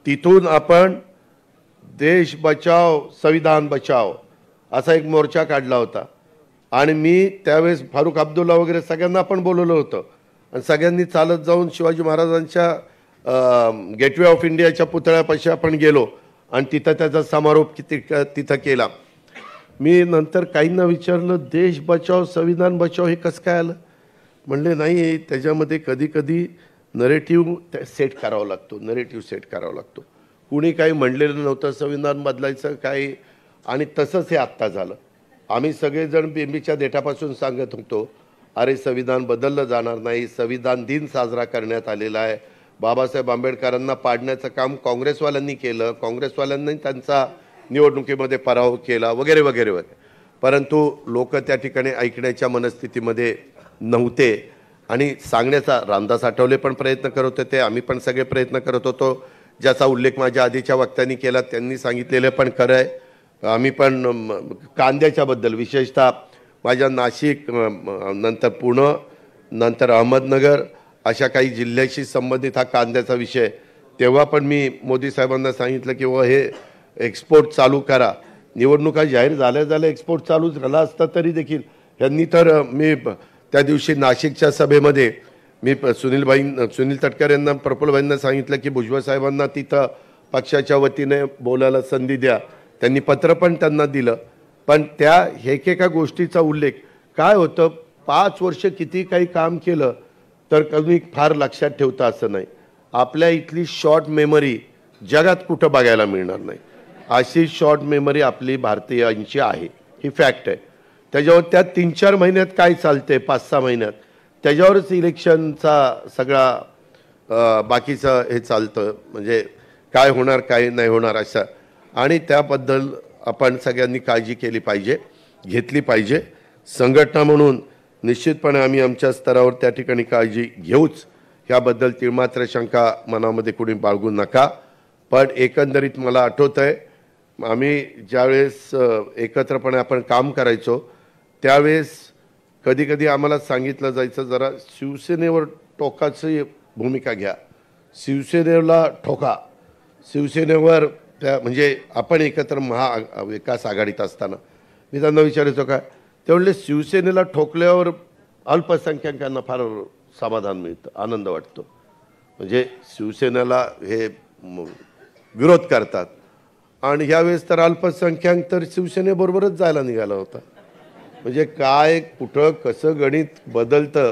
तिथून आपण देश बचाव संविधान बचाव असा एक मोर्चा काढला होता. आणि मी त्यावेळेस फारुख अब्दुल्ला वगैरे सगळ्यांना आपण बोलवलं होतं आणि सगळ्यांनी चालत जाऊन शिवाजी महाराजांच्या गेटवे ऑफ इंडियाच्या पुतळ्यापाशी आपण गेलो आणि तिथं त्याचा समारोप तिथं केला. मी नंतर काहींना विचारलं, देश बचाव संविधान बचाव हे कसं काय आलं? म्हणले नाही, त्याच्यामध्ये कधी कधी नरेटिव्ह सेट करावा लागतो. कुणी काही म्हणलेलं नव्हतं संविधान बदलायचं काही, आणि तसंच हे आत्ता झालं. आम्ही सगळेजण बेंबीच्या देठापासून सांगत होतो, अरे संविधान बदललं जाणार नाही, संविधान दिन साजरा करण्यात आलेला आहे. बाबासाहेब आंबेडकरांना पाडण्याचं काम काँग्रेसवाल्यांनी केलं, काँग्रेसवाल्यांनी त्यांचा निवडणुकीमध्ये पराभव केला वगैरे वगैरे वगैरे. परंतु लोक त्या ठिकाणी ऐकण्याच्या मनस्थितीमध्ये नव्हते आणि सांगण्याचा रामदास आठवले पण प्रयत्न करत होते, आम्ही पण सगळे प्रयत्न करत होतो. ज्याचा उल्लेख माझ्या आधीच्या वक्त्यांनी केला, त्यांनी सांगितलेलं पण खरं आहे. आम्ही पण कांद्याच्याबद्दल विशेषतः माझ्या नाशिक, नंतर पुणे, नंतर अहमदनगर अशा काही जिल्ह्याशी संबंधित हा कांद्याचा विषय, तेव्हा पण मी मोदी साहेबांना सांगितलं की हे एक्सपोर्ट चालू करा. निवडणुका जाहीर झाल्या एक्सपोर्ट चालू झाला असता तरी देखील यांनी तर, मी त्या दिवशी नाशिकच्या सभेमध्ये मी सुनील तटकरे यांना, प्रफुल्लभाईंना सांगितलं की भुजबळ साहेबांना तिथं पक्षाच्या वतीने बोलायला संधी द्या. त्यांनी पत्र पण त्यांना दिलं. पण त्या एकेका गोष्टीचा उल्लेख काय होतं, 5 वर्ष किती काही काम केलं तर कधी फार लक्षात ठेवता असं नाही. आपल्या इथली शॉर्ट मेमरी जगात कुठं बघायला मिळणार नाही. अशी शॉर्ट मेमरी आपली भारतीयांची आहे, ही फॅक्ट आहे. त्याच्यावर त्या 3-4 महिन्यात काय चालते, 5-6 महिन्यात त्याच्यावरच इलेक्शनचा सगळा बाकीचं हे चालतं. म्हणजे काय होणार काय नाही होणार असं. आणि त्याबद्दल आपण सगळ्यांनी काळजी केली पाहिजे, घेतली पाहिजे. संघटना म्हणून निश्चितपणे आम्ही आमच्या स्तरावर त्या ठिकाणी काळजी घेऊच, ह्याबद्दल तिळमात्र शंका मनामध्ये कोणी बाळगू नका. पण एकंदरीत मला आठवतं आहे, आम्ही ज्यावेळेस एकत्रपणे आपण काम करायचो त्यावेळेस कधी कधी आम्हाला सांगितलं जायचं, जरा शिवसेनेवर टोकाची भूमिका घ्या, शिवसेनेला ठोका, शिवसेनेवर त्या म्हणजे आपण एकत्र महाविकास आघाडीत असताना मी त्यांना विचारायचो काय, ते म्हणले शिवसेनेला ठोकल्यावर अल्पसंख्याकांना फार समाधान मिळतं, आनंद वाटतो. म्हणजे शिवसेनेला हे विरोध करतात आणि ह्यावेळेस तर अल्पसंख्याक तर शिवसेनेबरोबरच जायला निघाला होता. म्हणजे काय कुठं कसं गणित बदलतं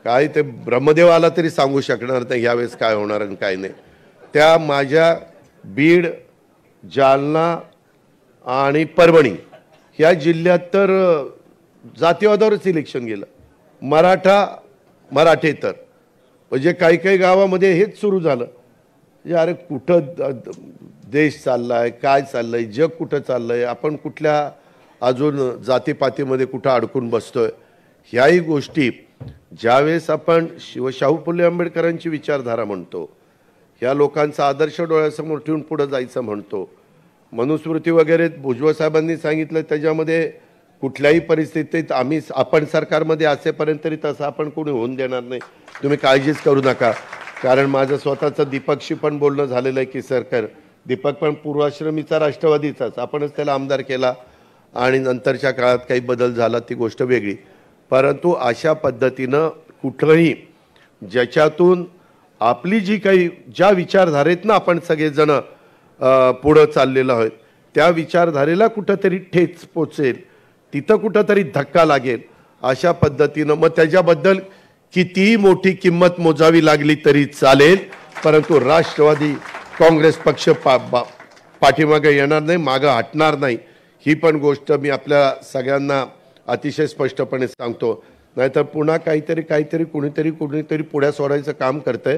काय ते ब्रह्मदेव आला तरी सांगू शकणार नाही ह्यावेळेस काय होणार आणि काय नाही. त्या माझ्या बीड, जालना आणि परभणी ह्या जिल्ह्यात तर जातीवादावरच इलेक्शन गेलं. मराठे तर म्हणजे काही काही गावामध्ये हेच सुरू झालं. म्हणजे अरे कुठं देश चाललाय, काय चाललंय, जग कुठं चाललंय, आपण कुठल्या अजून जातीपातीमध्ये कुठं अडकून बसतोय. ह्याही गोष्टी ज्यावेळेस आपण शाहू फुले आंबेडकरांची विचारधारा म्हणतो, ह्या लोकांचा आदर्श डोळ्यासमोर ठेवून पुढे जायचं म्हणतो, मनुस्मृती वगैरे भुजबळ साहेबांनी सांगितलं, त्याच्यामध्ये कुठल्याही परिस्थितीत आपण सरकारमध्ये असेपर्यंत तरी तसं आपण कोणी होऊन देणार नाही, तुम्ही काळजीच करू नका. कारण माझं स्वतःचं दीपकशी पण बोलणं झालेलं आहे की सरकार, दीपक पण पूर्वाश्रमीचा राष्ट्रवादीचाच, आपणच त्याला आमदार केला आणि नंतरच्या काळात काही बदल झाला ती गोष्ट वेगळी. परंतु अशा पद्धतीनं कुठलंही ज्याच्यातून आपली जी काही ज्या विचारधारेतनं आपण सगळेजण पुढं चाललेलो आहोत त्या विचारधारेला कुठंतरी ठेच पोचेल, तिथं कुठंतरी धक्का लागेल, अशा पद्धतीनं मग त्याच्याबद्दल कितीही मोठी किंमत मोजावी लागली तरी चालेल, परंतु राष्ट्रवादी काँग्रेस पक्ष पाठीमागे येणार नाही, मागं हटणार नाही. ही पण गोष्ट मी आपल्या सगळ्यांना अतिशय स्पष्टपणे सांगतो. नाहीतर पुन्हा काहीतरी कुणीतरी पुढ्या सोडायचं काम करतंय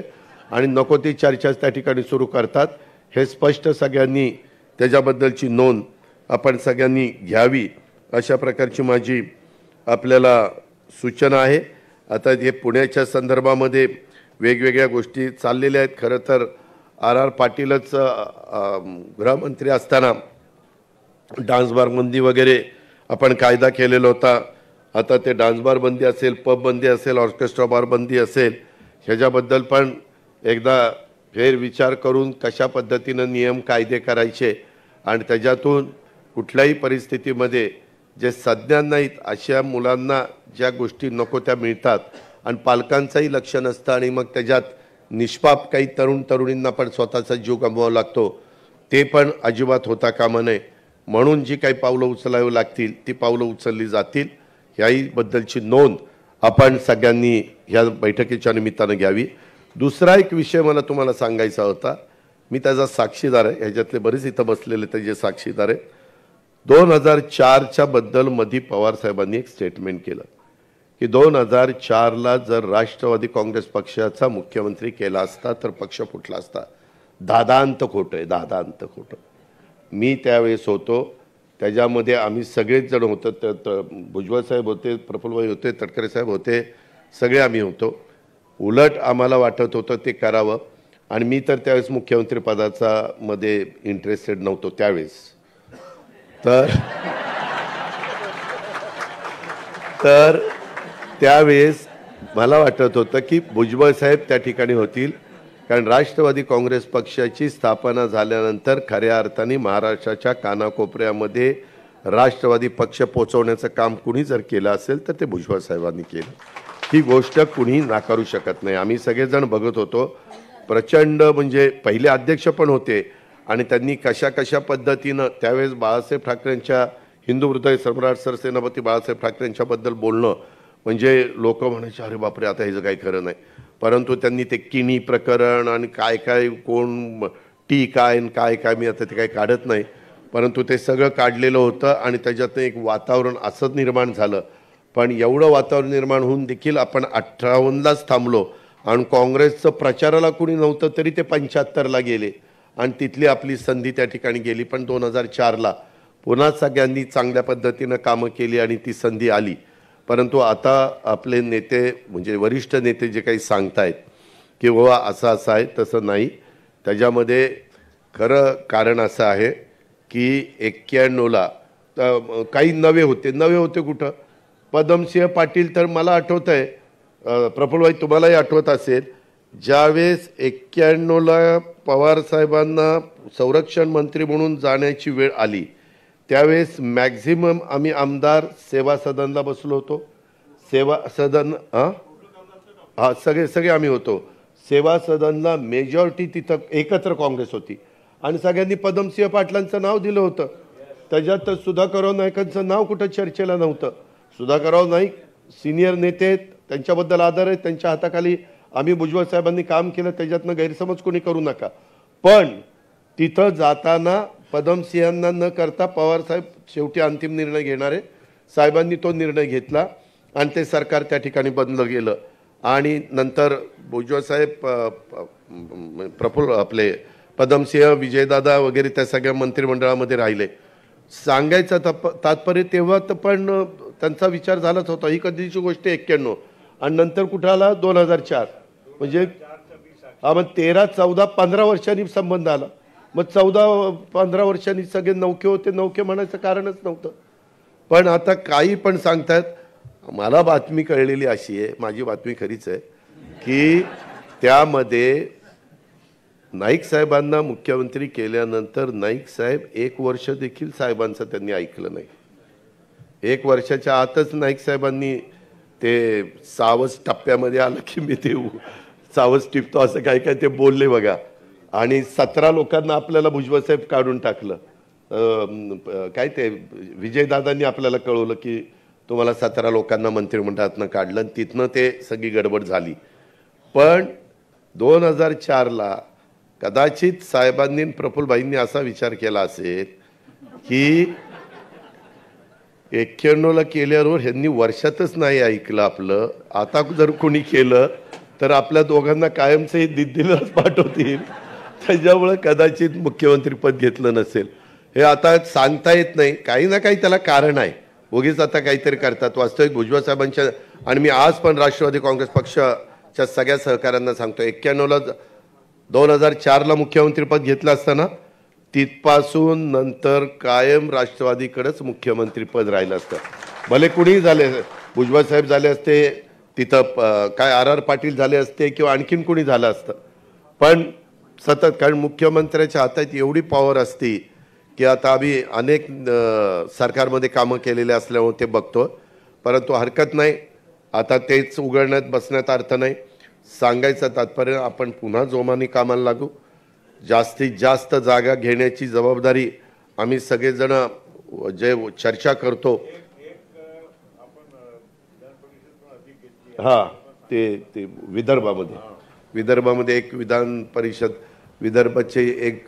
आणि नको ती चर्चाच त्या ठिकाणी सुरू करतात. हे स्पष्ट सगळ्यांनी त्याच्याबद्दलची नोंद आपण सगळ्यांनी घ्यावी, अशा प्रकारची माझी आपल्याला सूचना आहे. आता हे पुण्याच्या संदर्भामध्ये वेगवेगळ्या गोष्टी चाललेल्या आहेत. खरं तर आर पाटीलच गृहमंत्री असताना डान्स बार बंदी वगैरे आपण कायदा केलेला होता. आता ते डान्स बार बंदी असेल, पब बंदी असेल, ऑर्केस्ट्रा बार बंदी असेल, ह्याच्याबद्दल पण एकदा फेरविचार करून कशा पद्धतीनं नियम कायदे करायचे आणि त्याच्यातून कुठल्याही परिस्थितीमध्ये जे सज्ञान नाहीत अशा मुलांना ज्या गोष्टी नको त्या मिळतात आणि पालकांचंही लक्ष नसतं आणि मग त्याच्यात निष्पाप काही तरुणींना पण स्वतःचा जीव गमवावा लागतो, ते पण अजिबात होता कामा नये. म्हणून जी काही पावलं उचलावी लागतील ती पावलं उचलली जातील, ह्याही बद्दलची नोंद आपण सगळ्यांनी ह्या बैठकीच्या निमित्तानं घ्यावी. दुसरा एक विषय मला तुम्हाला सांगायचा होता, मी त्याचा साक्षीदार आहे, ह्याच्यातले बरेच इथं बसलेले त्याचे साक्षीदार आहेत. 2004च्या बद्दल मधी पवार साहेबांनी एक स्टेटमेंट केलं की 2004ला जर राष्ट्रवादी काँग्रेस पक्षाचा मुख्यमंत्री केला असता तर पक्ष फुटला असता. दादांत खोटं आहे, दादांत खोटं. मी त्यावेळेस होतो, त्याच्यामध्ये आम्ही सगळेच जण होतो, भुजबळ साहेब होते, प्रफुल्लभाई होते, तटकरे साहेब होते, सगळे आम्ही होतो. उलट आम्हाला वाटत होतं ते करावं आणि मी तर त्यावेळेस मुख्यमंत्री पदाचा मध्ये इंटरेस्टेड नव्हतो त्यावेळेस. तर त्यावेळेस मला वाटत होतं की भुजबळ साहेब त्या ठिकाणी होतील, कारण राष्ट्रवादी काँग्रेस पक्षाची स्थापना झाल्यानंतर खऱ्या अर्थाने महाराष्ट्राच्या कानाकोपऱ्यामध्ये राष्ट्रवादी पक्ष पोचवण्याचं काम कुणी जर केलं असेल तर ते भुजबळ साहेबांनी केलं. ही गोष्ट कुणी नाकारू शकत नाही. आम्ही सगळेजण बघत होतो, प्रचंड म्हणजे पहिले अध्यक्ष पण होते आणि त्यांनी कशा पद्धतीनं त्यावेळेस बाळासाहेब ठाकरेंच्या हिंदू हृदय सम्राट सरसेनापती बाळासाहेब ठाकरेंच्याबद्दल बोलणं म्हणजे लोक म्हणायचे अरे बापरे आता ह्याचं काही खरं नाही. परंतु त्यांनी ते किणी प्रकरण आणि काय कोण टी काय मी आता ते काही काढत नाही, परंतु ते सगळं काढलेलं होतं आणि त्याच्यातनं एक वातावरण असंच निर्माण झालं. पण एवढं वातावरण निर्माण होऊन देखील आपण 58लाच थांबलो आणि काँग्रेसचं प्रचाराला कुणी नव्हतं तरी ते 75ला गेले आणि तिथली आपली संधी त्या ठिकाणी गेली. पण 2004ला पुन्हा सगळ्यांनी चांगल्या पद्धतीनं कामं केली आणि ती संधी आली. परंतु आता आपले नेते म्हणजे वरिष्ठ नेते जे काही सांगतायत की बाबा असं आहे तसं नाही, त्याच्यामध्ये खरं कारण असं आहे की 91ला काही नवे होते कुठं, पद्मसिंह पाटील तर मला आठवत आहे, प्रफुल्लभाई तुम्हालाही आठवत असेल, ज्यावेळेस 91ला पवार साहेबांना संरक्षण मंत्री म्हणून जाण्याची वेळ आली त्यावेळेस मॅक्झिमम आम्ही आमदार सेवा सदनला बसलो होतो. सेवा सदन हा सगळे सगळे आम्ही होतो. सेवा सदनला मेजॉरिटी तिथं एकत्र काँग्रेस होती आणि सगळ्यांनी पद्मसिंह पाटलांचं नाव दिलं होतं. त्याच्यात सुधाकरराव नाईकांचं नाव कुठं चर्चेला नव्हतं. सुधाकरराव नाईक सिनियर नेते आहेत, त्यांच्याबद्दल आदर आहे, त्यांच्या हाताखाली आम्ही भुजबळ साहेबांनी काम केलं, त्याच्यातनं गैरसमज कोणी करू नका. पण तिथं जाताना पद्मसिंहांना न करता पवार साहेब शेवटी अंतिम निर्णय घेणारे साहेबांनी तो निर्णय घेतला आणि ते सरकार त्या ठिकाणी बदललं गेलं. आणि नंतर भुजबळ साहेब प्रफुल्ल आपले पद्मसिंह विजयदादा वगैरे त्या सगळ्या मंत्रिमंडळामध्ये राहिले. सांगायचं तात्पर्य तेव्हा तर पण त्यांचा विचार झालाच होता. ही कधीची गोष्ट 91 आणि नंतर कुठं आला 2004. म्हणजे मग 13, 14, 15 वर्षांनी संबंध आला. मग 14-15 वर्षांनी सगळे नौके होते. नौके म्हणायचं कारणच नव्हतं. पण आता काही पण सांगतात. मला बातमी कळलेली अशी आहे, माझी बातमी खरीच आहे, की त्यामध्ये नाईक साहेबांना मुख्यमंत्री केल्यानंतर नाईक साहेब 1 वर्ष देखील साहेबांचं त्यांनी ऐकलं नाही. 1 वर्षाच्या आतच नाईक साहेबांनी ते सावज टप्प्यामध्ये आलं की मी ते सावज टिपतो असं काय काय ते बोलले बघा. आणि 17 लोकांना आपल्याला भुजबळ साहेब काढून टाकलं. काय ते विजयदादांनी आपल्याला कळवलं की तुम्हाला 17 लोकांना मंत्रिमंडळातनं काढलं आणि तिथनं ते सगळी गडबड झाली. पण 2004ला कदाचित साहेबांनी प्रफुल्लभाईंनी असा विचार केला असेल की 91ला केल्यावर ह्यांनी वर्षातच नाही ऐकलं आपलं, आता जर कोणी केलं तर आपल्या दोघांना कायमचे दिल्लीलाच पाठवतील, त्याच्यामुळे कदाचित मुख्यमंत्रीपद घेतलं नसेल. हे आता सांगता येत नाही. काही ना काही त्याला कारण आहे. उगीच आता काहीतरी करतात. वास्तविक भुजबळ साहेबांच्या आणि मी आज पण राष्ट्रवादी काँग्रेस पक्षाच्या सगळ्या सहकाऱ्यांना सांगतो, 91ला 2004ला मुख्यमंत्रीपद घेतलं असताना तिथपासून नंतर कायम राष्ट्रवादीकडेच मुख्यमंत्रीपद राहिलं असतं. भले कुणीही झाले, भुजबळ साहेब झाले असते, तिथं काय RR पाटील झाले असते किंवा आणखीन कुणी झालं असतं. पण सतत, कारण मुख्यमंत्र्याच्या हातात एवढी पॉवर असती की आता आम्ही अनेक सरकारमध्ये कामं केलेले असल्यामुळे ते बघतो. परंतु हरकत नाही, आता तेच उघडण्यात बसण्यात अर्थ नाही. सांगायचं तात्पर्य आपण पुन्हा जोमाने कामाला लागू. जास्तीत जास्त जागा घेण्याची जबाबदारी आम्ही सगळेजण जे चर्चा करतो. हां, ते विदर्भामध्ये एक विधान परिषद, विदर्भाचे एक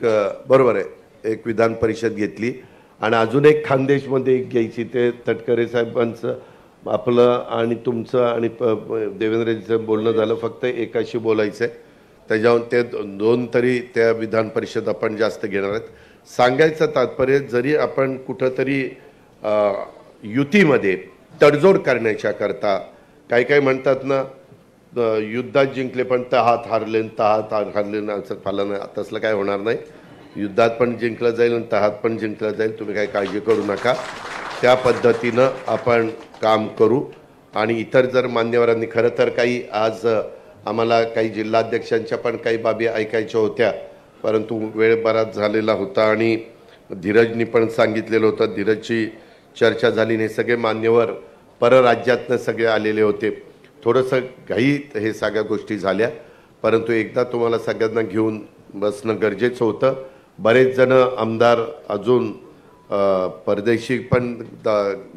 बरोबर आहे, एक विधान परिषद घेतली आणि अजून एक खानदेशमध्ये एक घ्यायची. ते तटकरे साहेबांचं आपलं आणि तुमचं आणि देवेंद्रजीचं बोलणं झालं. फक्त एकाशी बोलायचं आहे, त्याच्यावर ते 2 तरी त्या विधान परिषद आपण जास्त घेणार आहेत. सांगायचं तात्पर्य, जरी आपण कुठंतरी युतीमध्ये तडजोड करण्याच्या करता काही काही म्हणतात ना, युद्धात जिंकले पण तहात हारले, तहात हारले ना, असं फालं नाही. तसलं काय होणार नाही. युद्धात पण जिंकलं जाईल आणि तहात पण जिंकलं जाईल. तुम्ही काही काळजी करू नका. त्या पद्धतीनं आपण काम करू. आणि इतर जर मान्यवरांनी खरं तर काही आज आम्हाला काही जिल्हाध्यक्षांच्या पण काही बाबी ऐकायच्या होत्या, परंतु वेळ बराच झालेला होता आणि धीरजनी पण सांगितलेलं होतं, धीरजची चर्चा झाली नाही. सगळे मान्यवर परराज्यातनं सगळे आलेले होते. थोडंसं घाईत हे सगळ्या गोष्टी झाल्या, परंतु एकदा तुम्हाला सगळ्यांना घेऊन बसणं गरजेचं होतं. बरेच जण आमदार अजून परदेशी पण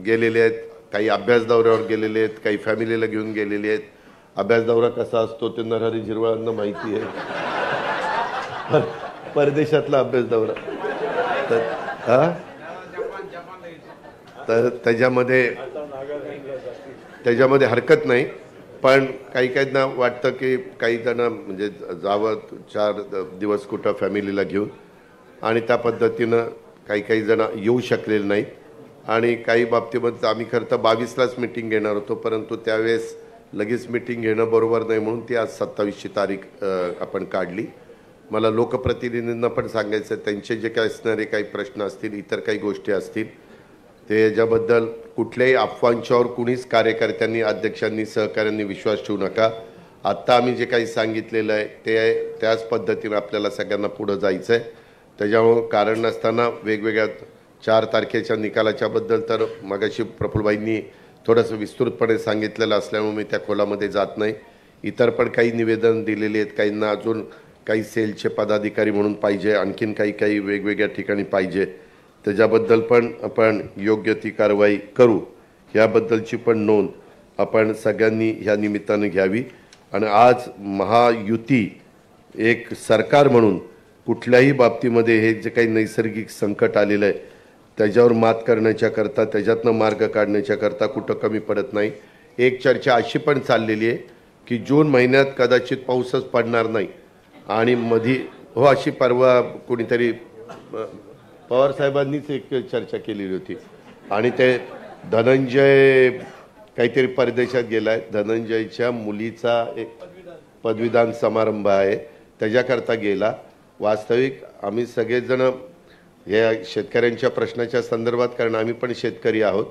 गेलेले आहेत, काही अभ्यास दौऱ्यावर गेलेले आहेत, काही फॅमिलीला घेऊन गेलेले आहेत. अभ्यास दौरा कसा असतो ते नरहरी झिरवाळांना माहिती आहे. परदेशातला अभ्यास दौरा तर त्याच्यामध्ये हरकत नाही. पण काही काहींना वाटतं की काही जण म्हणजे जावं 4 दिवस कुठं फॅमिलीला घेऊन, आणि त्या पद्धतीनं काही जण येऊ शकलेले नाहीत. आणि काही बाबतीमध्ये आम्ही खरं तर 22लाच मीटिंग घेणार होतो, परंतु त्यावेळेस लगेच मीटिंग घेणं बरोबर नाही म्हणून ती आज 27ची तारीख आपण काढली. मला लोकप्रतिनिधींना पण सांगायचं, त्यांचे जे काही असणारे काही प्रश्न असतील, इतर काही गोष्टी असतील, ते याच्याबद्दल कुठल्याही अफवांच्यावर कुणीच कार्यकर्त्यांनी, अध्यक्षांनी, सहकाऱ्यांनी विश्वास ठेवू नका. आत्ता आम्ही जे काही सांगितलेलं आहे ते त्याच पद्धतीनं आपल्याला सगळ्यांना पुढं जायचं आहे. त्याच्यामुळं कारण नसताना वेगवेगळ्या 4 तारखेच्या निकालाच्या बद्दल तर मगाशी प्रफुल्लभाईंनी थोडंसं विस्तृतपणे सांगितलेलं असल्यामुळे मी त्या खोलामध्ये जात नाही. इतर पण काही निवेदन दिलेले आहेत, काहींना अजून काही सेलचे पदाधिकारी म्हणून पाहिजे, आणखीन काही वेगवेगळ्या ठिकाणी पाहिजे, त्याच्याबद्दल पण आपण योग्य ती कारवाई करू. याबद्दलची पण नोंद आपण सगळ्यांनी ह्या निमित्तानं घ्यावी. आणि आज महायुती एक सरकार म्हणून कुठल्याही बाबतीमध्ये हे जे काही नैसर्गिक संकट आलेलं आहे त्याच्यावर मात करण्याच्या करता, त्याच्यातनं मार्ग काढण्याच्या करता कुठं कमी पडत नाही. एक चर्चा अशी पण चाललेली आहे की जून महिन्यात कदाचित पाऊसच पडणार नाही आणि मधी अशी परवा कोणीतरी पवार साहेबांनीच एक चर्चा केलेली होती आणि ते धनंजय काहीतरी परदेशात गेलाय, धनंजयच्या मुलीचा एक पदवीदान समारंभ आहे, त्याच्याकरता गेला. वास्तविक आम्ही सगळेजण या शेतकऱ्यांच्या प्रश्नाच्या संदर्भात, कारण आम्ही पण शेतकरी आहोत,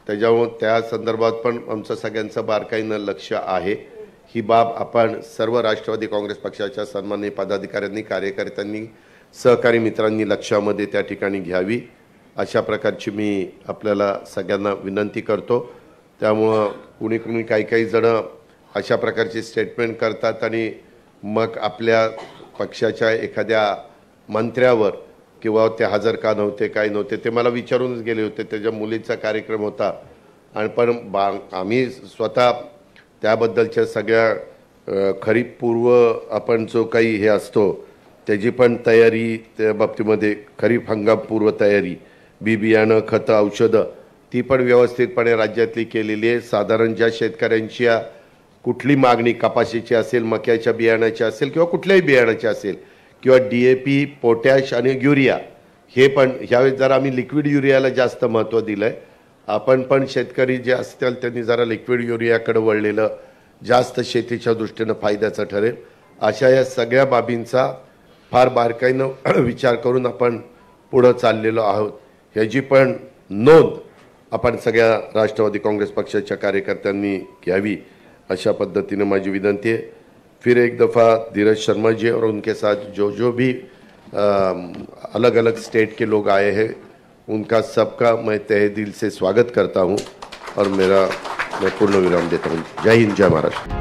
त्याच्यामुळे त्या संदर्भात पण आमचं सगळ्यांचं बारकाईनं लक्ष आहे. ही बाब आपण सर्व राष्ट्रवादी काँग्रेस पक्षाच्या सन्माननीय पदाधिकाऱ्यांनी, कार्यकर्त्यांनी, सहकारी मित्रांनी लक्षामध्ये त्या ठिकाणी घ्यावी, अशा प्रकारची मी आपल्याला सगळ्यांना विनंती करतो. त्यामुळं कुणी काही जण अशा प्रकारची स्टेटमेंट करतात आणि मग आपल्या पक्षाच्या एखाद्या मंत्र्यावर किंवा ते हजर का नव्हते, काय नव्हते, ते मला विचारूनच गेले होते. त्याच्या मुलीचा कार्यक्रम होता आणि पण आम्ही स्वतः त्याबद्दलच्या सगळ्या खरीपपूर्व आपण जो काही हे असतो त्याची पण तयारी, त्या बाबतीमध्ये खरीप हंगामपूर्व तयारी, बी बियाणं, खतं, औषधं, ती पण व्यवस्थितपणे राज्यातली केलेली आहे. साधारण ज्या शेतकऱ्यांची कुठली मागणी कपाशीची असेल, मक्याच्या बियाण्याची असेल किंवा कुठल्याही बियाण्याची असेल किंवा DAP, पोटॅश आणि युरिया, हे पण ह्यावेळेस जरा आम्ही लिक्विड युरियाला जास्त महत्त्व दिलं आहे. आपण पण शेतकरी जे असतील त्यांनी जरा लिक्विड युरियाकडे वळलेलं जास्त शेतीच्या दृष्टीनं फायद्याचं ठरेल. अशा या सगळ्या बाबींचा फार बारकाईनं विचार करून आपण पुढं चाललेलो आहोत. ह्याची पण नोंद आपण सगळ्या राष्ट्रवादी काँग्रेस पक्षाच्या कार्यकर्त्यांनी घ्यावी, अशा पद्धतीने माझी विनंती है. फिर एक दफ़ा धीरज शर्मा जी और उनके साथ जो भी अलग अलग स्टेट के लोग आए हैं उनका सबका मैं तहे दिल से स्वागत करता हूं और मैं पूर्ण विराम देता हूं. जय हिंद, जय महाराष्ट्र.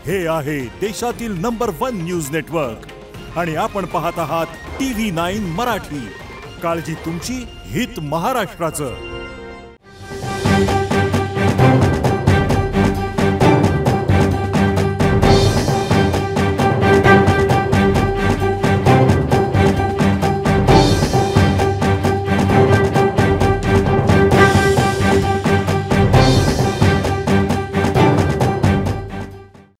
हे आहे देशातील नंबर 1 न्यूज नेटवर्क आणि आपण पाहत आहात TV9 मराठी. काळजी तुमची, हित महाराष्ट्राचं.